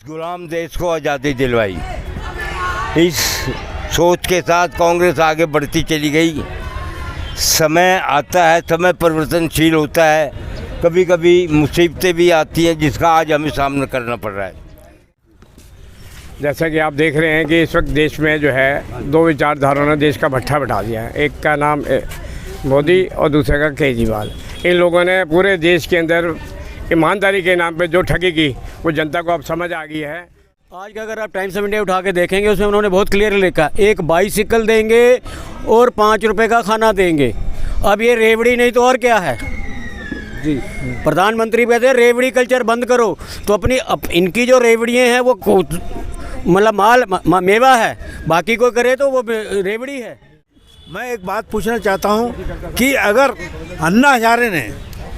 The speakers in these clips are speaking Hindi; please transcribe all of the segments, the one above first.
इस गुलाम देश को आज़ादी दिलवाई। इस सोच के साथ कांग्रेस आगे बढ़ती चली गई। समय आता है, समय परिवर्तनशील होता है, कभी कभी मुसीबतें भी आती हैं जिसका आज हमें सामना करना पड़ रहा है। जैसा कि आप देख रहे हैं कि इस वक्त देश में जो है दो विचारधाराओं ने देश का भट्ठा बिठा दिया है। एक का नाम मोदी और दूसरे का केजरीवाल। इन लोगों ने पूरे देश के अंदर ईमानदारी के नाम पे जो ठगी की वो जनता को अब समझ आ गई है। आज का अगर आप टाइम्स ऑफ इंडिया उठा के देखेंगे उसमें उन्होंने बहुत क्लियर लिखा, एक बाइसिकल देंगे और 5 रुपए का खाना देंगे। अब ये रेवड़ी नहीं तो और क्या है जी। प्रधानमंत्री कहते हैं रेवड़ी कल्चर बंद करो, तो अपनी इनकी जो रेवड़ियाँ हैं वो मतलब मेवा है, बाकी कोई करे तो वो रेवड़ी है। मैं एक बात पूछना चाहता हूँ कि अगर अन्ना हजारे ने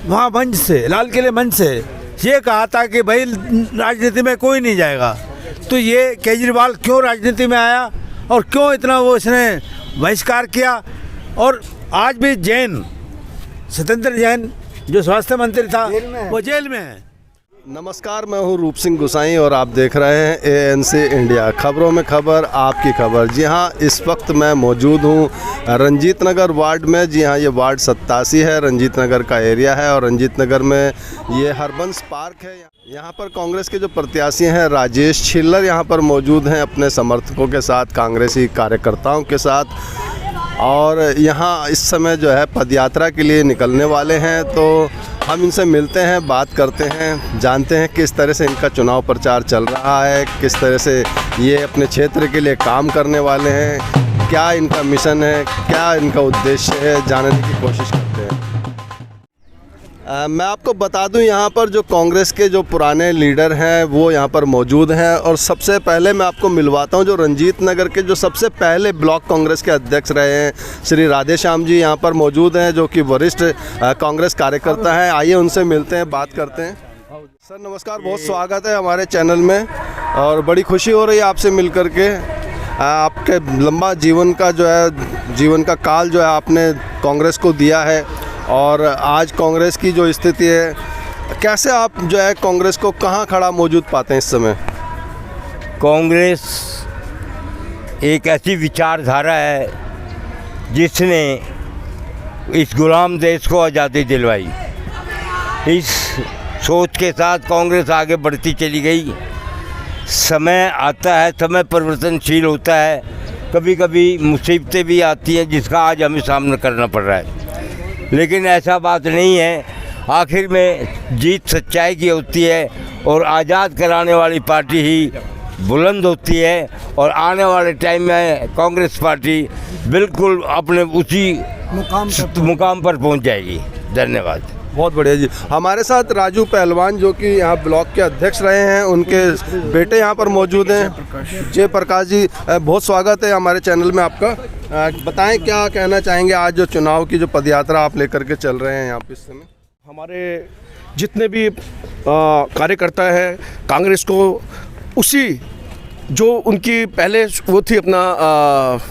वहाँ मंच से, लाल किले मंच से ये कहा था कि भाई राजनीति में कोई नहीं जाएगा, तो ये केजरीवाल क्यों राजनीति में आया और क्यों इतना वो इसने बहिष्कार किया? और आज भी जैन, सत्येंद्र जैन जो स्वास्थ्य मंत्री था वो जेल में है। नमस्कार, मैं हूं रूप सिंह गुसाई और आप देख रहे हैं ANC इंडिया, खबरों में खबर, आपकी खबर। जी हां, इस वक्त मैं मौजूद हूं रंजीत नगर वार्ड में। जी हां, ये वार्ड 87 है, रंजीत नगर का एरिया है और रंजीत नगर में ये हरबंस पार्क है। यहाँ पर कांग्रेस के जो प्रत्याशी हैं राजेश छिल्लर यहाँ पर मौजूद हैं अपने समर्थकों के साथ, कांग्रेसी कार्यकर्ताओं के साथ। और यहाँ इस समय जो है पदयात्रा के लिए निकलने वाले हैं, तो हम इनसे मिलते हैं, बात करते हैं, जानते हैं किस तरह से इनका चुनाव प्रचार चल रहा है, किस तरह से ये अपने क्षेत्र के लिए काम करने वाले हैं, क्या इनका मिशन है, क्या इनका उद्देश्य है, जानने की कोशिश करते हैं। मैं आपको बता दूं यहाँ पर जो कांग्रेस के जो पुराने लीडर हैं वो यहाँ पर मौजूद हैं और सबसे पहले मैं आपको मिलवाता हूँ जो रंजीत नगर के जो सबसे पहले ब्लॉक कांग्रेस के अध्यक्ष रहे हैं श्री राधेश्याम जी यहाँ पर मौजूद हैं, जो कि वरिष्ठ कांग्रेस कार्यकर्ता हैं। आइए उनसे मिलते हैं, बात करते हैं। सर नमस्कार, बहुत स्वागत है हमारे चैनल में और बड़ी खुशी हो रही है आपसे मिल कर के। आपके लंबा जीवन का काल जो है आपने कांग्रेस को दिया है और आज कांग्रेस की जो स्थिति है, कैसे आप जो है कांग्रेस को कहाँ खड़ा मौजूद पाते हैं इस समय? कांग्रेस एक ऐसी विचारधारा है जिसने इस गुलाम देश को आज़ादी दिलवाई। इस सोच के साथ कांग्रेस आगे बढ़ती चली गई। समय आता है, समय परिवर्तनशील होता है, कभी कभी मुसीबतें भी आती हैं जिसका आज हमें सामना करना पड़ रहा है। लेकिन ऐसा बात नहीं है, आखिर में जीत सच्चाई की होती है और आज़ाद कराने वाली पार्टी ही बुलंद होती है और आने वाले टाइम में कांग्रेस पार्टी बिल्कुल अपने उसी मुकाम पर पहुंच जाएगी। धन्यवाद। बहुत बढ़िया जी। हमारे साथ राजू पहलवान जो कि यहाँ ब्लॉक के अध्यक्ष रहे हैं, उनके बेटे यहाँ पर मौजूद हैं, जय प्रकाश जी। बहुत स्वागत है हमारे चैनल में आपका। बताएं क्या कहना चाहेंगे आज जो चुनाव की जो पदयात्रा आप लेकर के चल रहे हैं यहाँ पे इस समय? हमारे जितने भी कार्यकर्ता हैं कांग्रेस को उसी जो उनकी पहले वो थी अपना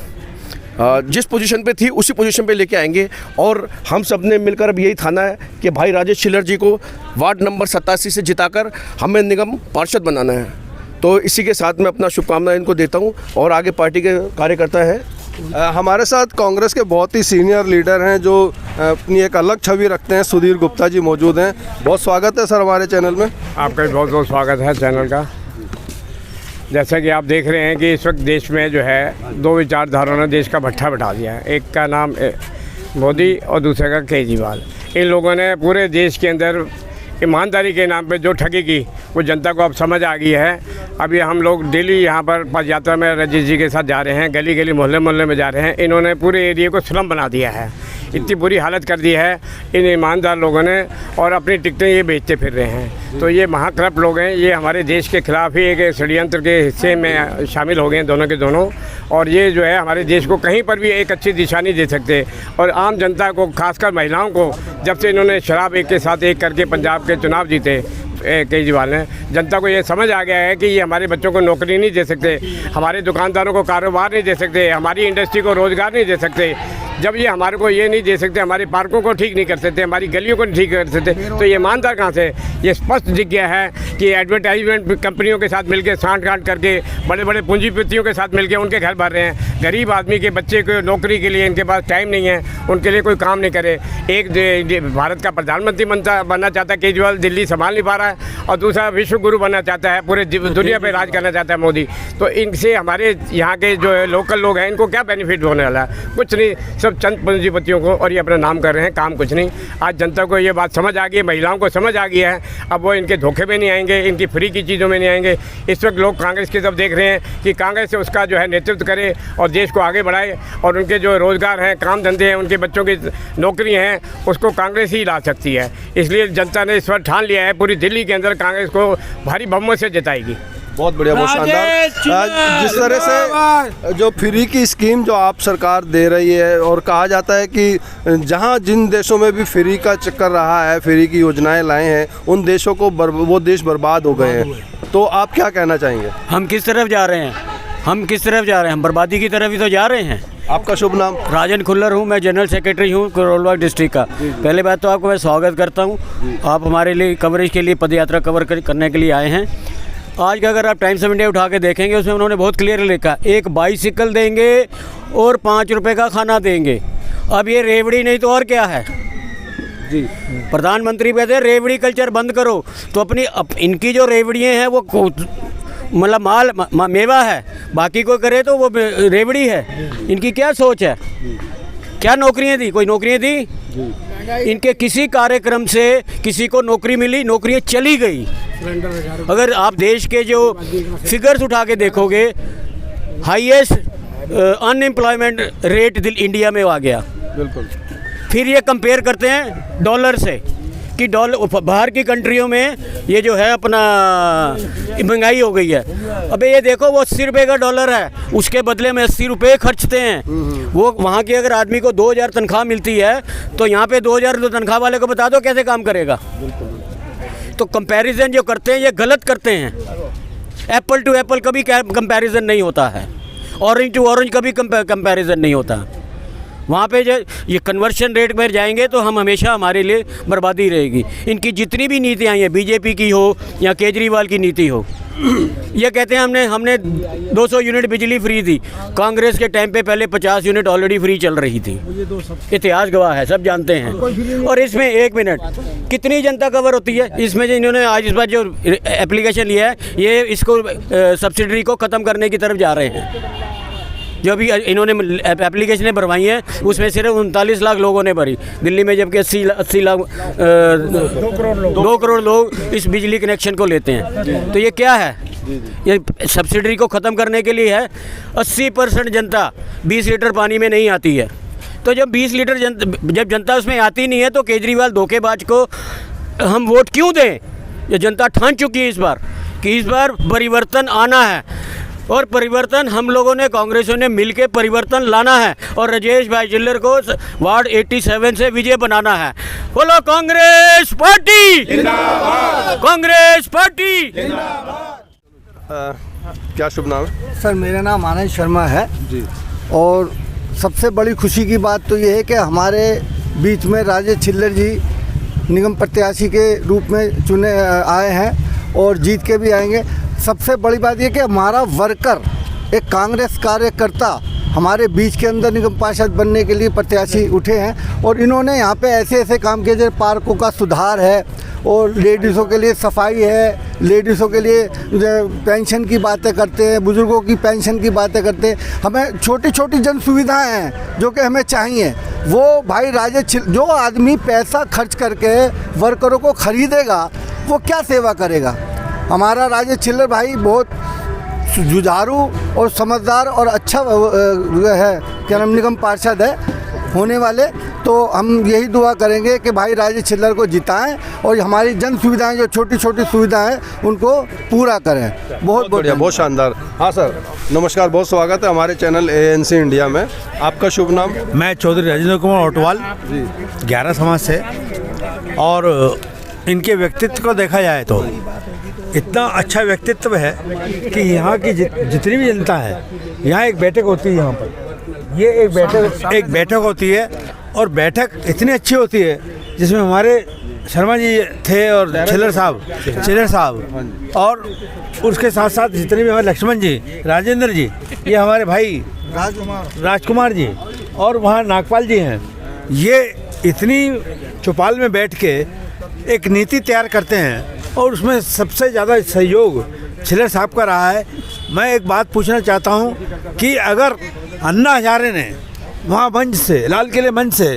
जिस पोजीशन पे थी उसी पोजीशन पे लेके आएंगे और हम सब ने मिलकर अब यही ठाना है कि भाई राजेश छिल्लर जी को वार्ड नंबर 87 से जिताकर हमें निगम पार्षद बनाना है। तो इसी के साथ मैं अपना शुभकामनाएं इनको देता हूं और आगे पार्टी के कार्यकर्ता हैं। हमारे साथ कांग्रेस के बहुत ही सीनियर लीडर हैं जो अपनी एक अलग छवि रखते हैं, सुधीर गुप्ता जी मौजूद हैं। बहुत स्वागत है सर हमारे चैनल में। आपका भी बहुत बहुत स्वागत है चैनल का। जैसा कि आप देख रहे हैं कि इस वक्त देश में जो है दो विचारधाराओं ने देश का भट्ठा बिठा दिया है। एक का नाम मोदी और दूसरे का केजरीवाल। इन लोगों ने पूरे देश के अंदर ईमानदारी के नाम पे जो ठगी की वो जनता को अब समझ आ गई है। अभी हम लोग डेली यहाँ पर पदयात्रा में राजेश जी के साथ जा रहे हैं, गली गली मोहल्ले मोहल्ले में जा रहे हैं। इन्होंने पूरे एरिया को स्लम बना दिया है, इतनी बुरी हालत कर दी है इन ईमानदार लोगों ने और अपनी टिकटें ये बेचते फिर रहे हैं। तो ये महाकरप्ट लोग हैं, ये हमारे देश के खिलाफ ही एक षड्यंत्र के हिस्से में शामिल हो गए हैं दोनों के दोनों। और ये जो है हमारे देश को कहीं पर भी एक अच्छी दिशा नहीं दे सकते। और आम जनता को, खासकर महिलाओं को, जब से इन्होंने शराब एक के साथ एक करके पंजाब के चुनाव जीते केजरीवाल ने, जनता को ये समझ आ गया है कि ये हमारे बच्चों को नौकरी नहीं दे सकते, हमारे दुकानदारों को कारोबार नहीं दे सकते, हमारी इंडस्ट्री को रोज़गार नहीं दे सकते। जब ये हमारे को ये नहीं दे सकते, हमारे पार्कों को ठीक नहीं कर सकते, हमारी गलियों को ठीक कर सकते, तो ये ईमानदार कहाँ से? ये स्पष्ट दिख गया है कि एडवर्टाइजमेंट कंपनियों के साथ मिलकर सांठ गांठ करके बड़े बड़े पूंजीपतियों के साथ मिलकर उनके घर भर रहे हैं। गरीब आदमी के बच्चे को नौकरी के लिए इनके पास टाइम नहीं है, उनके लिए कोई काम नहीं करे। एक भारत का प्रधानमंत्री बनना चाहता है केजरीवाल, दिल्ली संभाल नहीं पा रहा है, और दूसरा विश्व गुरु बनना चाहता है, पूरे दुनिया पे राज करना चाहता है मोदी। तो इनसे हमारे यहाँ के जो लोकल लोग हैं इनको क्या बेनिफिट होने वाला है? कुछ नहीं, सब चंद पूंजीपतियों को, और ये अपना नाम कर रहे हैं, काम कुछ नहीं। आज जनता को ये बात समझ आ गई है, महिलाओं को समझ आ गया है, अब वो इनके धोखे में नहीं आएंगे, इनकी फ्री की चीज़ों में नहीं आएंगे। इस वक्त लोग कांग्रेस की तरफ देख रहे हैं कि कांग्रेस से उसका जो है नेतृत्व करे और देश को आगे बढ़ाए, और उनके जो रोज़गार हैं, काम धंधे हैं, उनके बच्चों की नौकरी हैं, उसको कांग्रेस ही ला सकती है। इसलिए जनता ने इस वक्त ठान लिया है, पूरी दिल्ली के अंदर कांग्रेस को भारी बहुमत से जिताएगी। बहुत बढ़िया, बहुत शानदार। जिस तरह से जो फ्री की स्कीम जो आप सरकार दे रही है, और कहा जाता है कि जहां जिन देशों में भी फ्री का चक्कर रहा है, फ्री की योजनाएं लाए हैं, उन देशों को वो देश बर्बाद हो गए हैं। तो आप क्या कहना चाहेंगे? हम किस तरफ जा रहे हैं? हम किस तरफ जा रहे हैं? हम बर्बादी की तरफ ही तो जा रहे हैं। आपका शुभ नाम? राजन खुल्लर हूँ, मैं जनरल सेक्रेटरी हूँ करोलबाग डिस्ट्रिक्ट का। पहले बात तो आपको मैं स्वागत करता हूँ, आप हमारे लिए कवरेज के लिए पदयात्रा कवर करने के लिए आए हैं। आज का अगर आप टाइम्स ऑफ इंडिया उठा के देखेंगे, उसमें उन्होंने बहुत क्लियर लिखा, एक बाइसिकल देंगे और 5 रुपये का खाना देंगे। अब ये रेवड़ी नहीं तो और क्या है जी? प्रधानमंत्री कहते हैं रेवड़ी कल्चर बंद करो, तो इनकी जो रेवड़ियाँ हैं वो मतलब मेवा है, बाकी कोई करे तो वो रेवड़ी है। इनकी क्या सोच है? क्या नौकरियाँ दी? कोई नौकरियाँ दी? इनके किसी कार्यक्रम से किसी को नौकरी मिली? नौकरियाँ चली गई। अगर आप देश के जो फिगर्स उठा के देखोगे, हाईएस्ट अनएम्प्लॉयमेंट रेट इंडिया में आ गया। बिल्कुल। फिर ये कंपेयर करते हैं डॉलर से कि डॉलर बाहर की कंट्रियों में ये जो है अपना महंगाई हो गई है। अबे ये देखो, वो 80 रुपये का डॉलर है, उसके बदले में 80 रुपये खर्चते हैं। वो वहाँ के अगर आदमी को 2000 तनख्वाह मिलती है, तो यहाँ पे 2000 तनख्वाह वाले को बता दो कैसे काम करेगा। तो कंपैरिजन जो करते हैं ये गलत करते हैं। एप्पल टू एप्पल कभी कंपैरिजन नहीं होता है, ऑरेंज टू ऑरेंज कभी कंपैरिजन नहीं होता। वहाँ पे जो ये कन्वर्शन रेट में जाएंगे तो हम हमेशा हमारे लिए बर्बादी रहेगी। इनकी जितनी भी नीतियाँ हैं, बीजेपी की हो या केजरीवाल की नीति हो, ये कहते हैं हमने 200 यूनिट बिजली फ्री दी। कांग्रेस के टाइम पे पहले 50 यूनिट ऑलरेडी फ्री चल रही थी, इतिहास गवाह है, सब जानते हैं। और इसमें 1 मिनट कितनी जनता कवर होती है? इसमें जो इन्होंने आज इस बार जो एप्लीकेशन लिया है, ये इसको सब्सिडी को ख़त्म करने की तरफ जा रहे हैं। जो भी इन्होंने एप्लीकेशनें भरवाई हैं, उसमें सिर्फ 39 लाख लोगों ने भरी। दिल्ली में जबकि 80 लाख 2 करोड़ लोग इस बिजली कनेक्शन को लेते हैं। तो ये क्या है? ये सब्सिडी को ख़त्म करने के लिए है। 80% जनता 20 लीटर पानी में नहीं आती है। तो जब 20 लीटर जब जनता उसमें आती नहीं है, तो केजरीवाल धोखेबाज को हम वोट क्यों दें? ये जनता ठान चुकी है इस बार कि इस बार परिवर्तन आना है, और परिवर्तन हम लोगों ने, कांग्रेसों ने मिलकर परिवर्तन लाना है, और राजेश भाई चिल्लर को वार्ड 87 से विजय बनाना है। बोलो कांग्रेस पार्टी जिंदाबाद! कांग्रेस पार्टी जिंदाबाद! क्या शुभ नाम है? सर, मेरा नाम आनंद शर्मा है जी। और सबसे बड़ी खुशी की बात तो ये है कि हमारे बीच में राजेश चिल्लर जी निगम प्रत्याशी के रूप में चुने आए हैं और जीत के भी आएंगे। सबसे बड़ी बात ये कि हमारा वर्कर, एक कांग्रेस कार्यकर्ता हमारे बीच के अंदर निगम पार्षद बनने के लिए प्रत्याशी उठे हैं, और इन्होंने यहाँ पे ऐसे ऐसे काम किए जैसे पार्कों का सुधार है, और लेडीज़ों के लिए सफाई है, लेडीज़ों के लिए पेंशन की बातें करते हैं, बुज़ुर्गों की पेंशन की बातें करते हैं। हमें छोटी छोटी जन सुविधाएँ हैं जो कि हमें चाहिए। वो भाई राजेश, जो आदमी पैसा खर्च करके वर्करों को ख़रीदेगा वो क्या सेवा करेगा? हमारा राजेश चिल्लर भाई बहुत जुझारू और समझदार और अच्छा है, क्या नाम, निगम पार्षद है होने वाले। तो हम यही दुआ करेंगे कि भाई राजेश चिल्लर को जिताएं और हमारी जन सुविधाएं, जो छोटी छोटी सुविधाएं हैं, उनको पूरा करें। बहुत बढ़िया, बहुत शानदार। हाँ सर, नमस्कार, बहुत स्वागत है हमारे चैनल ANC इंडिया में। आपका शुभ नाम? मैं चौधरी राजेंद्र कुमार ओटवाल जी, 11 समाज से। और इनके व्यक्तित्व को देखा जाए तो इतना अच्छा व्यक्तित्व है कि यहाँ की जितनी भी जनता है, यहाँ एक बैठक होती है, यहाँ पर ये एक बैठक होती है, और बैठक इतनी अच्छी होती है जिसमें हमारे शर्मा जी थे और छिल्लर साहब और उसके साथ साथ जितने भी हमारे लक्ष्मण जी, राजेंद्र जी, ये हमारे भाई राजकुमार जी और वहाँ नागपाल जी हैं। ये इतनी चौपाल में बैठ के एक नीति तैयार करते हैं और उसमें सबसे ज़्यादा सहयोग छिल्लर साहब का रहा है। मैं एक बात पूछना चाहता हूँ कि अगर अन्ना हजारे ने वहाँ मंच से, लाल किले मंच से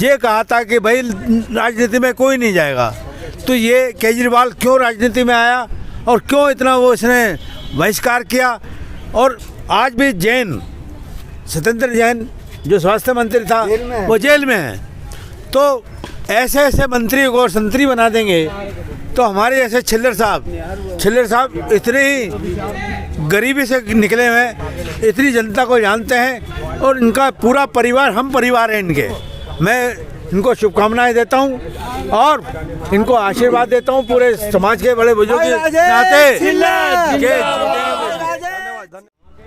ये कहा था कि भाई राजनीति में कोई नहीं जाएगा, तो ये केजरीवाल क्यों राजनीति में आया और क्यों इतना वो इसने बहिष्कार किया। और आज भी जैन, सत्येंद्र जैन जो स्वास्थ्य मंत्री था वो जेल में है। तो ऐसे ऐसे मंत्री को संतरी बना देंगे तो हमारे जैसे छिल्लर साहब इतने ही गरीबी से निकले हुए हैं, इतनी जनता को जानते हैं और इनका पूरा परिवार, हम परिवार हैं इनके। मैं इनको शुभकामनाएं देता हूं और इनको आशीर्वाद देता हूं पूरे समाज के बड़े बुजुर्ग के नाते।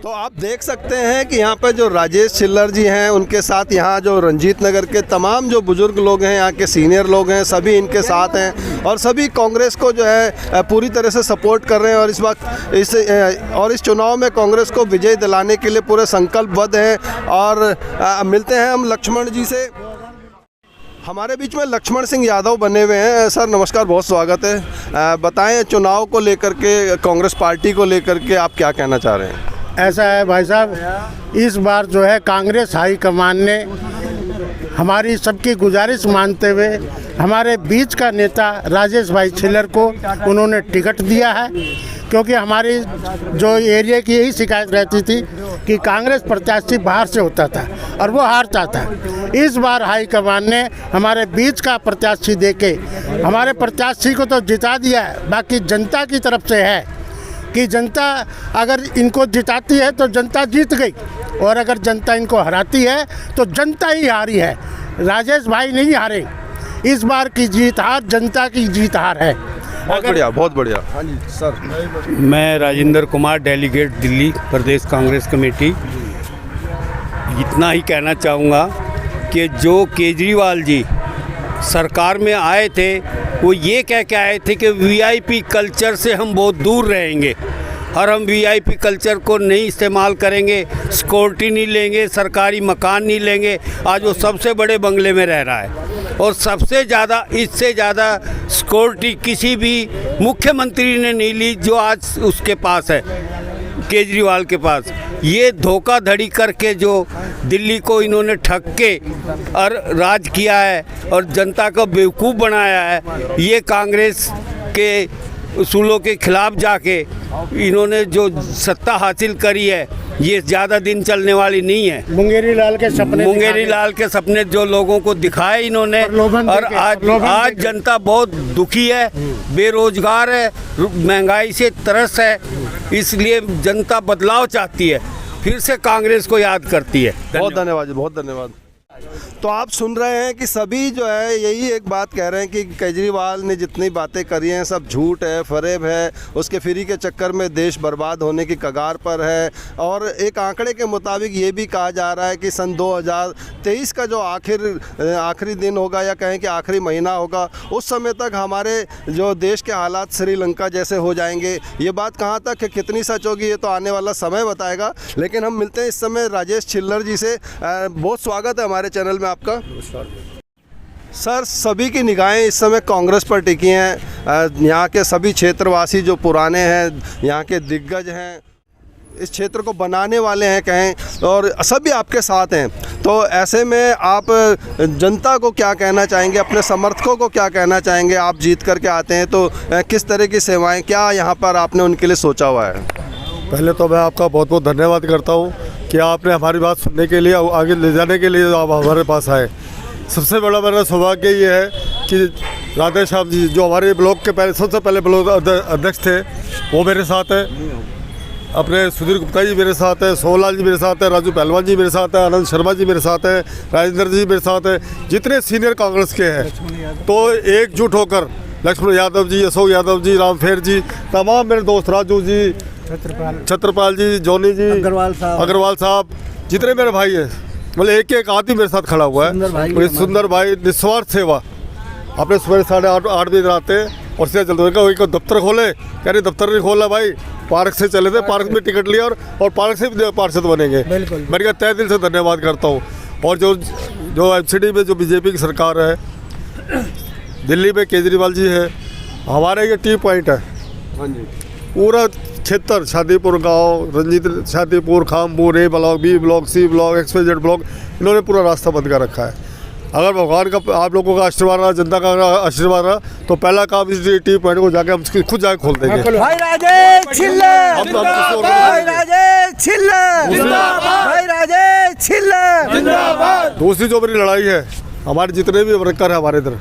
तो आप देख सकते हैं कि यहाँ पर जो राजेश छिल्लर जी हैं, उनके साथ यहाँ जो रंजीत नगर के तमाम जो बुजुर्ग लोग हैं, यहाँ के सीनियर लोग हैं, सभी इनके साथ हैं और सभी कांग्रेस को जो है पूरी तरह से सपोर्ट कर रहे हैं और इस वक्त इस चुनाव में कांग्रेस को विजय दिलाने के लिए पूरे संकल्पबद्ध हैं। और मिलते हैं हम लक्ष्मण जी से। हमारे बीच में लक्ष्मण सिंह यादव बने हुए हैं। सर नमस्कार, बहुत स्वागत है। बताएं चुनाव को लेकर के, कांग्रेस पार्टी को लेकर के आप क्या कहना चाह रहे हैं? ऐसा है भाई साहब, इस बार जो है कांग्रेस हाईकमान ने हमारी सबकी गुजारिश मानते हुए हमारे बीच का नेता राजेश भाई छिल्लर को उन्होंने टिकट दिया है, क्योंकि हमारी जो एरिया की यही शिकायत रहती थी कि कांग्रेस प्रत्याशी बाहर से होता था और वो हारता था। इस बार हाईकमान ने हमारे बीच का प्रत्याशी देके हमारे प्रत्याशी को तो जिता दिया है, बाकी जनता की तरफ से है कि जनता अगर इनको जिताती है तो जनता जीत गई और अगर जनता इनको हराती है तो जनता ही हारी है, राजेश भाई नहीं हारे। इस बार की जीत हार जनता की जीत हार है। बहुत बढ़िया, बहुत बढ़िया। हाँ जी सर। मैं राजेंद्र कुमार, डेलीगेट दिल्ली प्रदेश कांग्रेस कमेटी, इतना ही कहना चाहूँगा कि जो केजरीवाल जी सरकार में आए थे वो ये कह के आए थे कि वीआईपी कल्चर से हम बहुत दूर रहेंगे और हम वीआईपी कल्चर को नहीं इस्तेमाल करेंगे, सिक्योरिटी नहीं लेंगे, सरकारी मकान नहीं लेंगे। आज वो सबसे बड़े बंगले में रह रहा है और सबसे ज़्यादा, इससे ज़्यादा सिक्योरिटी किसी भी मुख्यमंत्री ने नहीं ली जो आज उसके पास है, केजरीवाल के पास। ये धोखाधड़ी करके जो दिल्ली को इन्होंने ठग के और राज किया है और जनता को बेवकूफ़ बनाया है, ये कांग्रेस के उसूलों के खिलाफ जाके इन्होंने जो सत्ता हासिल करी है, ये ज़्यादा दिन चलने वाली नहीं है। मुंगेरी लाल के सपने जो लोगों को दिखाए इन्होंने, और आज जनता बहुत दुखी है, बेरोजगार है, महंगाई से त्रस्त है, इसलिए जनता बदलाव चाहती है, फिर से कांग्रेस को याद करती है। बहुत धन्यवाद, बहुत धन्यवाद। तो आप सुन रहे हैं कि सभी जो है यही एक बात कह रहे हैं कि केजरीवाल ने जितनी बातें करी हैं सब झूठ है, फरेब है, उसके फ्री के चक्कर में देश बर्बाद होने की कगार पर है। और एक आंकड़े के मुताबिक ये भी कहा जा रहा है कि सन 2023 का जो आखिरी दिन होगा या कहें कि आखिरी महीना होगा, उस समय तक हमारे जो देश के हालात श्रीलंका जैसे हो जाएंगे। ये बात कहाँ तक है, कितनी सच होगी, ये तो आने वाला समय बताएगा। लेकिन हम मिलते हैं इस समय राजेश छिल्लर जी से। बहुत स्वागत है हमारे चैनल में आपका। सर सभी की निगाहें इस समय कांग्रेस पर टिकी हैं। यहाँ के सभी क्षेत्रवासी जो पुराने हैं, यहाँ के दिग्गज हैं, इस क्षेत्र को बनाने वाले हैं कहें, और सभी आपके साथ हैं। तो ऐसे में आप जनता को क्या कहना चाहेंगे, अपने समर्थकों को क्या कहना चाहेंगे? आप जीत करके आते हैं तो किस तरह की सेवाएं, क्या यहाँ पर आपने उनके लिए सोचा हुआ है? पहले तो मैं आपका बहुत बहुत धन्यवाद करता हूँ कि आपने हमारी बात सुनने के लिए, आगे ले जाने के लिए आप हमारे पास आए। सबसे बड़ा मेरा सौभाग्य ये है कि राधे श्याम जी जो हमारे ब्लॉक के सबसे पहले ब्लॉक अध्यक्ष थे, वो मेरे साथ हैं। अपने सुधीर गुप्ता जी मेरे साथ हैं, सोहलाल जी मेरे साथ हैं, राजू पहलवान जी मेरे साथ हैं, आनंद शर्मा जी मेरे साथ हैं, राजेंद्र जी मेरे साथ हैं। जितने सीनियर कांग्रेस के हैं तो एकजुट होकर लक्ष्मण यादव जी, अशोक यादव जी, रामफेर जी, तमाम मेरे दोस्त, राजू जी, छत्रपाल जी, जॉनी जी, अग्रवाल साहब, जितने मेरे भाई हैं, मतलब एक एक आदमी मेरे साथ खड़ा हुआ है। सुंदर भाई, निस्वार्थ सेवा, अपने सुबह 8:30 बजे आते हैं और सीधा चलते हैं। कोई दफ्तर खोले, कह रहे दफ्तर नहीं खोला भाई, पार्क से चले थे, पार्क में टिकट लिया और पार्क से भी पार्षद बनेंगे। मैंने कहा तहे दिल से धन्यवाद करता हूँ। और जो एमसीडी में जो बीजेपी की सरकार है, दिल्ली में केजरीवाल जी है, हमारे ये टी पॉइंट है पूरा क्षेत्र, शादीपुर गांव, Ranjit Shadipur, Khampur, A block, B block, C block, XYZ block, इन्होंने पूरा रास्ता बंद कर रखा है। अगर भगवान का, आप लोगों का आशीर्वाद रहा, जनता का आशीर्वाद रहा, तो पहला काम इस टी पॉइंट को जाके हम खुद जाके खोल देंगे। भाई राजेश छिल्लर, भाई राजेश छिल्लर, भाई राजेश छिल्लर। दूसरी जो मेरी लड़ाई है, हमारे जितने भी वर्कर है हमारे इधर,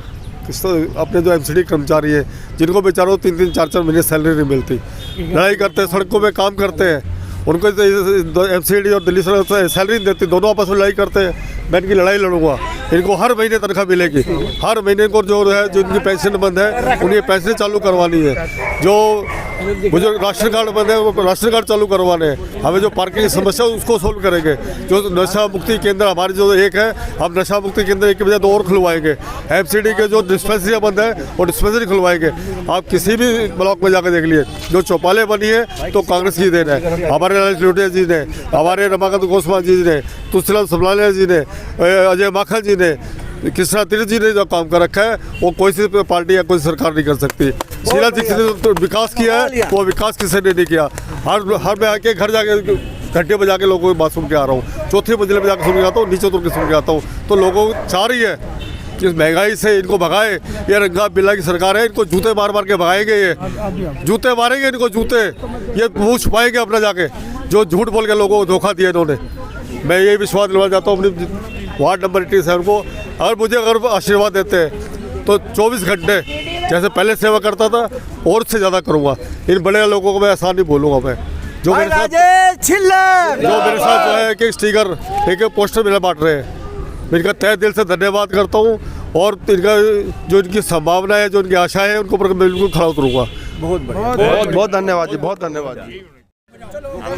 अपने जो एमसीडी कर्मचारी है, जिनको बेचारों 3-3, 4-4 महीने सैलरी नहीं मिलती, लड़ाई करते हैं, सड़कों में काम करते हैं, उनको एमसीडी और दिल्ली सरकार सैलरी नहीं देती, दोनों आपस में लड़ाई करते हैं। मैं इनकी लड़ाई लड़ूंगा, इनको हर महीने तनख्वाह मिलेगी, हर महीने को जो है, जो इनकी पेंशन बंद है उनकी पेंशन चालू करवानी है, जो मुझे राशन कार्ड बंद है वो राशन कार्ड चालू करवाने हैं, हमें जो पार्किंग की समस्या है उसको सोल्व करेंगे। जो नशा मुक्ति केंद्र हमारे जो एक है, हम नशा मुक्ति केंद्र एक के बजाय 2 और खुलवाएंगे। एमसीडी के जो डिस्पेंसरियाँ बंद है वो डिस्पेंसरी खुलवाएंगे। आप किसी भी ब्लॉक में जाकर देख लिए, जो चौपाले बनी है तो कांग्रेस की देन है, हमारे नरेश लोटिया जी ने, हमारे रमाकांत गोस्वामी जी ने, तुलसीराम सबलालिया जी ने, अजय माखन जी ने, कृष्णा तीर्थ जी ने जो काम कर रखा है वो कोई सी पार्टी या कोई सरकार नहीं कर सकती। शीला दीक्षित ने तो विकास किया है, वो विकास किसी ने नहीं किया। हर मैं आके घर जाके घंटे बजा के लोगों की बात सुन के आ रहा हूँ, चौथी मंजिल में जाकर सुन के आता हूँ, नीचे उतर के सुन के आता हूँ। तो लोगों को चाह रही है कि इस महंगाई से इनको भगाए। ये रंगा बिल्ला की सरकार है, इनको जूते मार मार के भगाएंगे, ये जूते मारेंगे इनको, जूते ये मुँह छुपाएंगे अपना जाके, जो झूठ बोल के लोगों को धोखा दिया इन्होंने। मैं यही विश्वास दिलवाना चाहता हूँ अपनी वार्ड नंबर 87 को, अगर आशीर्वाद देते हैं तो 24 घंटे जैसे पहले सेवा करता था और उससे ज़्यादा करूँगा। इन बड़े लोगों को मैं ऐसा नहीं बोलूँगा। मैं जो मेरे साथ जो है एक स्टिकर, एक पोस्टर मेरा बांट रहे हैं, मैं इनका तहे दिल से धन्यवाद करता हूँ। और इनका जो इनकी संभावना है, जो इनकी आशा है, उनको ऊपर बिल्कुल खड़ा उतरूँगा। बहुत धन्यवाद जी, बहुत धन्यवाद जी।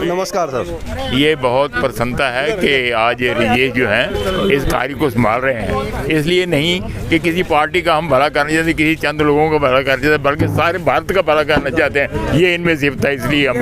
नमस्कार सर। ये बहुत प्रसन्नता है कि आज ये जो है इस कार्य को संभाल रहे हैं, इसलिए नहीं कि किसी पार्टी का हम भला करना चाहते, किसी चंद लोगों का भला करना चाहते, बल्कि सारे भारत का भला करना चाहते हैं। ये इनमें सिफत है, इसलिए हम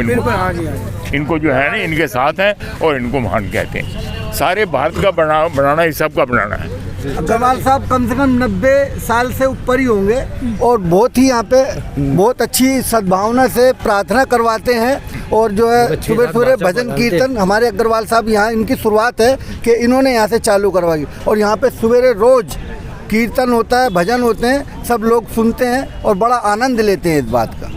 इनको जो है ना इनके साथ हैं और इनको महान कहते हैं। सारे भारत का बनाना ही सबका बनाना है। अग्रवाल साहब कम से कम 90 साल से ऊपर ही होंगे और बहुत ही यहाँ पे बहुत अच्छी सद्भावना से प्रार्थना करवाते हैं। और जो है सुबह सुबह भजन कीर्तन हमारे अग्रवाल साहब यहाँ इनकी शुरुआत है कि इन्होंने यहाँ से चालू करवाई। और यहाँ पे सवेरे रोज़ कीर्तन होता है, भजन होते हैं, सब लोग सुनते हैं और बड़ा आनंद लेते हैं इस बात का।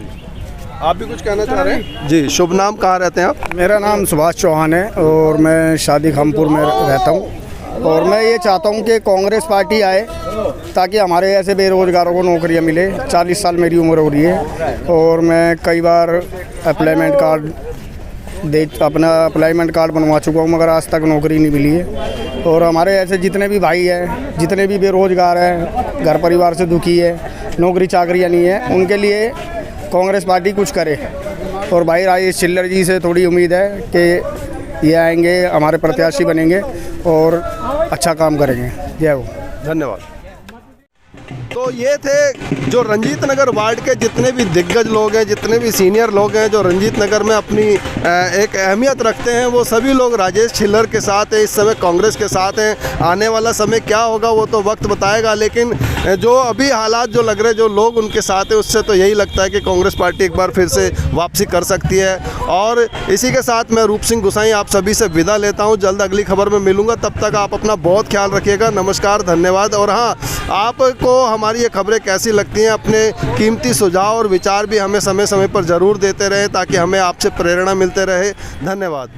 आप भी कुछ कहना चाह रहे हैं जी? शुभ नाम, कहाँ रहते हैं आप? मेरा नाम सुभाष चौहान है और मैं शादी खामपुर में रहता हूँ। और मैं ये चाहता हूँ कि कांग्रेस पार्टी आए ताकि हमारे ऐसे बेरोज़गारों को नौकरियाँ मिले। 40 साल मेरी उम्र हो रही है और मैं कई बार अप्लाइमेंट कार्ड बनवा चुका हूँ, मगर आज तक नौकरी नहीं मिली है। और हमारे ऐसे जितने भी भाई हैं, जितने भी बेरोज़गार हैं, घर परिवार से दुखी है, नौकरी चाकरियाँ नहीं है, उनके लिए कांग्रेस पार्टी कुछ करे। और भाई राजेश छिल्लर जी से थोड़ी उम्मीद है कि ये आएंगे, हमारे प्रत्याशी बनेंगे और अच्छा काम करेंगे। जय हो। धन्यवाद। तो ये थे जो रंजीत नगर वार्ड के जितने भी दिग्गज लोग हैं, जितने भी सीनियर लोग हैं, जो रंजीत नगर में अपनी एक अहमियत रखते हैं, वो सभी लोग राजेश छिल्लर के साथ हैं, इस समय कांग्रेस के साथ हैं। आने वाला समय क्या होगा वो तो वक्त बताएगा, लेकिन जो अभी हालात जो लग रहे, जो लोग उनके साथ हैं, उससे तो यही लगता है कि कांग्रेस पार्टी एक बार फिर से वापसी कर सकती है। और इसी के साथ मैं रूप सिंह गुसाई आप सभी से विदा लेता हूँ। जल्द अगली खबर में मिलूँगा, तब तक आप अपना बहुत ख्याल रखिएगा। नमस्कार, धन्यवाद। और हाँ, आपको हमारी ये खबरें कैसी लगती हैं, अपने कीमती सुझाव और विचार भी हमें समय समय पर ज़रूर देते रहे, ताकि हमें आपसे प्रेरणा मिलते रहे। धन्यवाद।